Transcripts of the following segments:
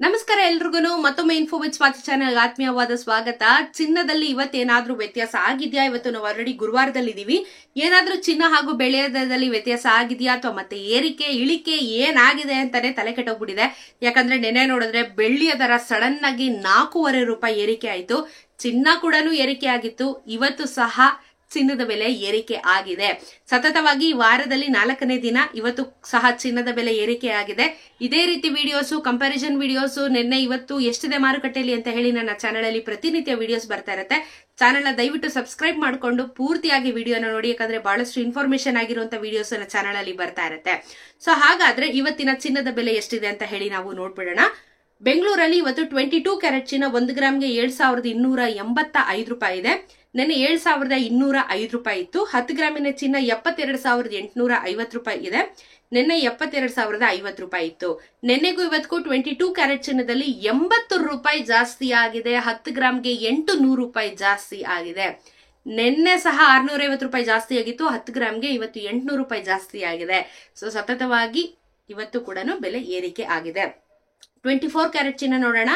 ನಮಸ್ಕಾರ ಎಲ್ರಿಗೂ ಮತ್ತೊಮ್ಮೆ ಇನ್ಫೋ ವಿತ್ ಸ್ವಾತಿ ಚಾನೆಲ್ ಆತ್ಮೀಯವಾದ ಸ್ವಾಗತ. ಚಿನ್ನದಲ್ಲಿ ಇವತ್ತೇನಾದ್ರೂ ವ್ಯತ್ಯಾಸ ಆಗಿದೆಯಾ? ಇವತ್ತು ನಾವು ಆಲ್ರೆಡಿ ಗುರುವಾರದಲ್ಲಿ ಇದೀವಿ. ಏನಾದ್ರೂ ಚಿನ್ನ ಹಾಗೂ ಬೆಳ್ಳಿಯ ದರದಲ್ಲಿ ವ್ಯತ್ಯಾಸ ಆಗಿದೆಯಾ ಅಥವಾ ಮತ್ತೆ ಏರಿಕೆ ಇಳಿಕೆ ಏನಾಗಿದೆ ಅಂತಾನೆ ತಲೆ ಕೆಟ್ಟೋಗ್ಬಿಟ್ಟಿದೆ. ಯಾಕಂದ್ರೆ ನೆನೆ ನೋಡಿದ್ರೆ ಬೆಳ್ಳಿಯ ದರ ಸಡನ್ ಆಗಿ 4.5 ರೂಪಾಯಿ ಏರಿಕೆ ಆಯ್ತು. ಚಿನ್ನ ಕೂಡ ಏರಿಕೆ ಆಗಿತ್ತು. ಇವತ್ತು ಸಹ ಚಿನ್ನದ ಬೆಲೆ ಏರಿಕೆ ಆಗಿದೆ. ಸತತವಾಗಿ ವಾರದಲ್ಲಿ 4ನೇ ದಿನ ಇವತ್ತು ಸಹ ಚಿನ್ನದ ಬೆಲೆ ಏರಿಕೆ ಆಗಿದೆ. ಇದೇ ರೀತಿ ವಿಡಿಯೋಸು, ಕಂಪ್ಯಾರಿಸನ್ ವಿಡಿಯೋಸು, ನಿನ್ನೆ ಇವತ್ತು ಎಷ್ಟಿದೆ ಮಾರುಕಟ್ಟೆಯಲ್ಲಿ ಅಂತ ಹೇಳಿ ನನ್ನ ಚಾನೆಲ್ ಅಲ್ಲಿ ಪ್ರತಿನಿತ್ಯ ವಿಡಿಯೋಸ್ ಬರ್ತಾ ಇರುತ್ತೆ. ಚಾನೆಲ್ ನ ದಯವಿಟ್ಟು ಸಬ್ಸ್ಕ್ರೈಬ್ ಮಾಡ್ಕೊಂಡು ಪೂರ್ತಿಯಾಗಿ ವಿಡಿಯೋನ ನೋಡಿ, ಯಾಕಂದ್ರೆ ಬಹಳಷ್ಟು ಇನ್ಫಾರ್ಮೇಶನ್ ಆಗಿರುವಂತ ವಿಡಿಯೋಸ್ ನನ್ನ ಚಾನೆಲ್ ಅಲ್ಲಿ ಬರ್ತಾ ಇರುತ್ತೆ. ಸೊ ಹಾಗಾದ್ರೆ ಇವತ್ತಿನ ಚಿನ್ನದ ಬೆಲೆ ಎಷ್ಟಿದೆ ಅಂತ ಹೇಳಿ ನಾವು ನೋಡ್ಬಿಡೋಣ. ಬೆಂಗಳೂರಲ್ಲಿ ಇವತ್ತು 22 ಕ್ಯಾರೆಟ್ ಚಿನ್ನ 1 ಗ್ರಾಮ್ಗೆ 7,285 ರೂಪಾಯಿ ಇದೆ. ನೆನ್ನೆ 7,205 ರೂಪಾಯಿ ಇತ್ತು. 10 ಗ್ರಾಮಿನ ಚಿನ್ನ 72,850 ರೂಪಾಯಿ ಇದೆ. ನಿನ್ನೆ 72,050 ರೂಪಾಯಿ ಇತ್ತು. ನಿನ್ನೆಗೂ ಇವತ್ತಿಗೂ 22 ಕ್ಯಾರೆಟ್ ಚಿನ್ನದಲ್ಲಿ 80 ರೂಪಾಯಿ ಜಾಸ್ತಿ ಆಗಿದೆ. 10 ಗ್ರಾಮ್ಗೆ 800 ರೂಪಾಯಿ ಜಾಸ್ತಿ ಆಗಿದೆ. ನಿನ್ನೆ ಸಹ 650 ರೂಪಾಯಿ ಜಾಸ್ತಿ ಆಗಿತ್ತು. 10 ಗ್ರಾಮ್ಗೆ ಇವತ್ತು 800 ರೂಪಾಯಿ ಜಾಸ್ತಿ ಆಗಿದೆ. ಸೊ ಸತತವಾಗಿ ಇವತ್ತು ಕೂಡ ಬೆಲೆ ಏರಿಕೆ ಆಗಿದೆ. 24 ಕ್ಯಾರೆಟ್ ಚಿನ್ನ ನೋಡೋಣ.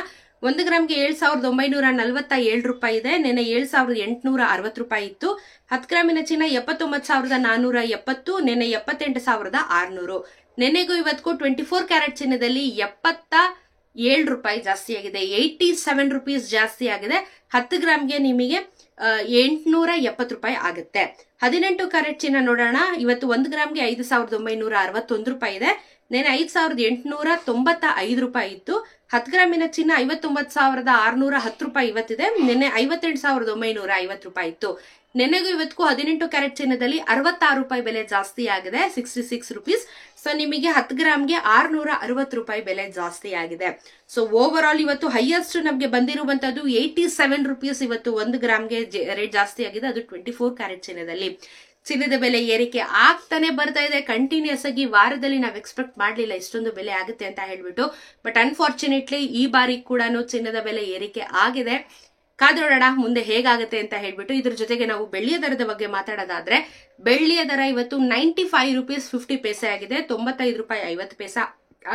1 ಗ್ರಾಮ್ಗೆ 7,947 ರೂಪಾಯಿ ಇದೆ. ನಿನ್ನೆ 7,860 ರೂಪಾಯಿ ಇತ್ತು. 10 ಗ್ರಾಮಿನ ಚಿನ್ನ 79,470, ನಿನ್ನೆ 78,600. ನಿನ್ನೆಗೂ ಇವತ್ತಿಗೂ 24 ಕ್ಯಾರೆಟ್ ಚಿನ್ನದಲ್ಲಿ 77 ರೂಪಾಯಿ ಜಾಸ್ತಿ ಆಗಿದೆ. 87 ರುಪೀಸ್ ಜಾಸ್ತಿ ಆಗಿದೆ. 10 ಗ್ರಾಮ್ಗೆ ನಿಮಗೆ 870 ರೂಪಾಯಿ ಆಗುತ್ತೆ. 18 ಕ್ಯಾರೆಟ್ ಚಿನ್ನ ನೋಡೋಣ. ಇವತ್ತು 1 ಗ್ರಾಮ್ಗೆ 5,961 ರೂಪಾಯಿ ಇದೆ. ನೆನೆ 5,895 ರೂಪಾಯಿ ಇತ್ತು. 10 ಗ್ರಾಮಿನ ಚಿನ್ನ 59,610 ರೂಪಾಯಿ ಇವತ್ತಿದೆ. ನಿನ್ನೆ 58,950 ರೂಪಾಯಿ ಇತ್ತು. ನಿನ್ನೆಗೂ ಇವತ್ತಿಗೂ 18 ಕ್ಯಾರೆಟ್ ಚಿನ್ನದಲ್ಲಿ 66 ರೂಪಾಯಿ ಬೆಲೆ ಜಾಸ್ತಿ ಆಗಿದೆ, 66 ರುಪೀಸ್. ಸೊ ನಿಮಗೆ 10 ಗ್ರಾಮ್ಗೆ 660 ರೂಪಾಯಿ ಬೆಲೆ ಜಾಸ್ತಿ ಆಗಿದೆ. ಸೊ ಓವರ್ ಆಲ್ ಇವತ್ತು ಹೈಯೆಸ್ಟ್ ನಮಗೆ ಬಂದಿರುವಂತದ್ದು 87 ರುಪೀಸ್ ಇವತ್ತು 1 ಗ್ರಾಮ್ಗೆ ರೇಟ್ ಜಾಸ್ತಿ ಆಗಿದೆ. ಅದು 24 ಕ್ಯಾರೆಟ್ ಚಿನ್ನದಲ್ಲಿ. ಚಿನ್ನದ ಬೆಲೆ ಏರಿಕೆ ಆಗ್ತಾನೆ ಬರ್ತಾ ಇದೆ ಕಂಟಿನ್ಯೂಸ್ ಆಗಿ. ವಾರದಲ್ಲಿ ನಾವು ಎಕ್ಸ್ಪೆಕ್ಟ್ ಮಾಡ್ಲಿಲ್ಲ ಇಷ್ಟೊಂದು ಬೆಲೆ ಆಗುತ್ತೆ ಅಂತ ಹೇಳ್ಬಿಟ್ಟು. ಬಟ್ ಅನ್ಫಾರ್ಚುನೇಟ್ಲಿ ಈ ಬಾರಿ ಕೂಡ ಚಿನ್ನದ ಬೆಲೆ ಏರಿಕೆ ಆಗಿದೆ. ಕಾದೋಡೋಣ ಮುಂದೆ ಹೇಗಾಗುತ್ತೆ ಅಂತ ಹೇಳ್ಬಿಟ್ಟು. ಇದ್ರ ಜೊತೆಗೆ ನಾವು ಬೆಳ್ಳಿಯ ದರದ ಬಗ್ಗೆ ಮಾತಾಡೋದಾದ್ರೆ, ಬೆಳ್ಳಿಯ ದರ ಇವತ್ತು 95 ರುಪೀಸ್ 50 ಪೈಸೆ ಆಗಿದೆ. 95 ರೂಪಾಯಿ 50 ಪೈಸೆ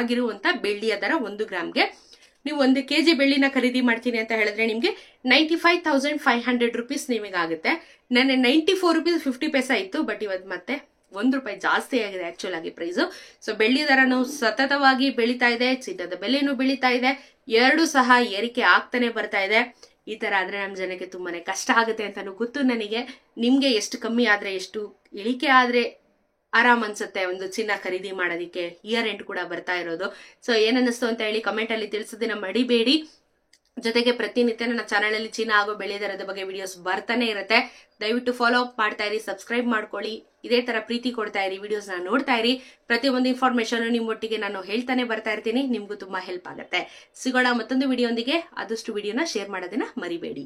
ಆಗಿರುವಂತ ಬೆಳ್ಳಿಯ ದರ 1 ಗ್ರಾಮ್ಗೆ. ನೀವು 1 ಕೆಜಿ ಬೆಳ್ಳಿನ ಖರೀದಿ ಮಾಡ್ತೀನಿ ಅಂತ ಹೇಳಿದ್ರೆ ನಿಮ್ಗೆ 95,500 ರುಪೀಸ್ ನಿಮಗಾಗುತ್ತೆ. ನೆನ್ನೆ 94 ರುಪೀಸ್ 50 ಪೈಸೆ ಇತ್ತು. ಬಟ್ ಇವತ್ತು ಮತ್ತೆ 1 ರೂಪಾಯಿ ಜಾಸ್ತಿ ಆಗಿದೆ ಆಕ್ಚುಲ್ ಆಗಿ ಪ್ರೈಸು. ಸೊ ಬೆಳ್ಳಿ ದರನು ಸತತವಾಗಿ ಬೆಳೀತಾ ಇದೆ, ಚಿನ್ನದ ಬೆಲೆನೂ ಬೆಳೀತಾ ಇದೆ. ಎರಡೂ ಸಹ ಏರಿಕೆ ಆಗ್ತಾನೆ ಬರ್ತಾ ಇದೆ. ಈ ತರ ಆದ್ರೆ ನಮ್ ಜನಕ್ಕೆ ತುಂಬಾನೇ ಕಷ್ಟ ಆಗುತ್ತೆ ಅಂತಾನು ಗೊತ್ತು ನನಗೆ. ನಿಮ್ಗೆ ಎಷ್ಟು ಕಮ್ಮಿ ಆದ್ರೆ, ಎಷ್ಟು ಇಳಿಕೆ ಆದ್ರೆ ಆರಾಮ್ ಅನ್ಸುತ್ತೆ ಒಂದು ಚಿನ್ನ ಖರೀದಿ ಮಾಡೋದಿಕ್ಕೆ? ಇಯರ್ ಎಂಡ್ ಕೂಡ ಬರ್ತಾ ಇರೋದು. ಸೊ ಏನನ್ನಿಸ್ತು ಅಂತ ಹೇಳಿ ಕಮೆಂಟ್ ಅಲ್ಲಿ ತಿಳಿಸೋದನ್ನ ಮಡಿಬೇಡಿ. ಜೊತೆಗೆ ಪ್ರತಿನಿತ್ಯ ನನ್ನ ಚಾನೆಲ್ ಅಲ್ಲಿ ಚಿನ್ನ ಹಾಗೂ ಬೆಳ್ಳಿ ದರದ ಬಗ್ಗೆ ವಿಡಿಯೋಸ್ ಬರ್ತಾನೆ ಇರುತ್ತೆ. ದಯವಿಟ್ಟು ಫಾಲೋ ಅಪ್ ಮಾಡ್ತಾ ಇರಿ, ಸಬ್ಸ್ಕ್ರೈಬ್ ಮಾಡ್ಕೊಳ್ಳಿ. ಇದೇ ತರ ಪ್ರೀತಿ ಕೊಡ್ತಾ ಇರಿ, ವಿಡಿಯೋಸ್ ನ ನೋಡ್ತಾ ಇರಿ. ಪ್ರತಿಯೊಂದು ಇನ್ಫಾರ್ಮೇಶನ್ ನಿಮ್ಮೊಟ್ಟಿಗೆ ನಾನು ಹೇಳ್ತಾನೆ ಬರ್ತಾ ಇರ್ತೀನಿ. ನಿಮ್ಗೂ ತುಂಬಾ ಹೆಲ್ಪ್ ಆಗುತ್ತೆ. ಸಿಗೋಣ ಮತ್ತೊಂದು ವಿಡಿಯೋ ಒಂದಿಗೆ. ಆದಷ್ಟು ವಿಡಿಯೋನ ಶೇರ್ ಮಾಡೋದನ್ನ ಮರಿಬೇಡಿ.